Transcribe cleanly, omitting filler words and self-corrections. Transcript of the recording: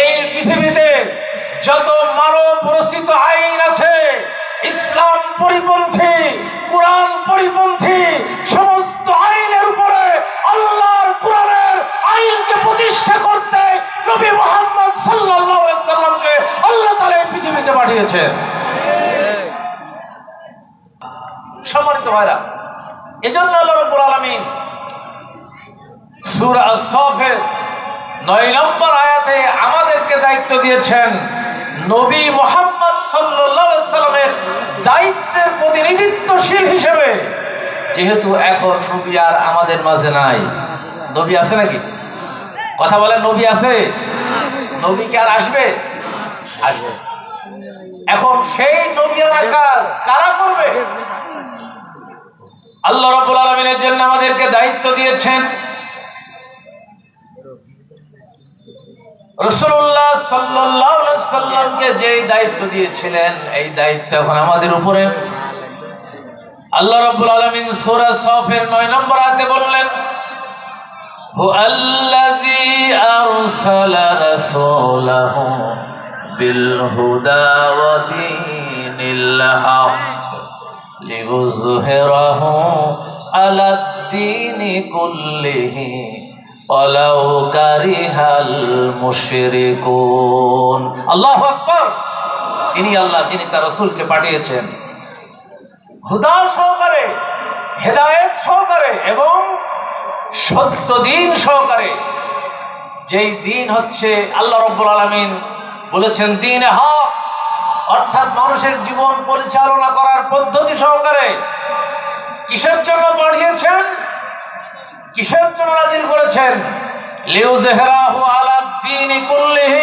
এই পৃথিবীতে যত মানব রচিত আইন আছে, ইসলাম পরিপন্থী, কোরআন পরিপন্থী সমস্ত আইনের উপরে আল্লাহর কোরআনের আইনকে প্রতিষ্ঠা করতে নবী মুহাম্মদ সাল্লাল্লাহু আলাইহি সাল্লামকে আল্লাহ তাআলা এই পৃথিবীতে পাঠিয়েছেন। সম্মানিত ভাইরা, এজন্য আল্লাহ রাব্বুল আলামিন সূরা আস-সাফের 9 নম্বর আয়াতে আমাদেরকে দায়িত্ব দিয়েছেন নবী মুহাম্মদ সাল্লাল্লাহু আলাইহি সাল্লামের দায়িত্বের প্রতিনিধিত্বশীল হিসেবে। যেহেতু এখন নবী আর আমাদের মাঝে নাই, নবী আছে নাকি? কথা বলেন, নবী আছে? নবী কি আর আসবে? আসবে। এখন সেই নবীয়ানা কাজ কারা করবে? আল্লাহ রাব্বুল আলামিনের জন্য আমাদেরকে দায়িত্ব দিয়েছেন রাসূলুল্লাহ সাল্লাল্লাহু আলাইহি সাল্লামকে যেই দায়িত্ব দিয়েছিলেন, এই দায়িত্ব এখন আমাদের উপরে। আল্লাহ রাব্বুল আলামিন সূরা সাফের 9 নম্বর আয়াতে বললেন, হুয়াল্লাযী আরসালা রাসূলাহু বিল হুদা ওয়া দীনিল হক লিইয়ুযহিরাহু আলাদ-দীনি কুল্লিহি ওয়ালাউ কারিহাল মুশরিকুন। আল্লাহু আকবার। তিনি আল্লাহ যিনি তার রাসূলকে পাঠিয়েছেন হুদা সহকারে, হেদায়েত সহকারে এবং সত্য দ্বীন সহকারে। যেই দ্বীন হচ্ছে আল্লাহ রাব্বুল আলামিন বলেছেন দ্বীনে হক, অর্থাৎ মানুষের জীবন পরিচালনা করার পদ্ধতি সহকারে। কিসের জন্য পাঠিয়েছেন? কিসের জন্য নাজিল করেছেন? লিইয়ুযহিরাহু আলাদ-দীনি কুল্লিহি,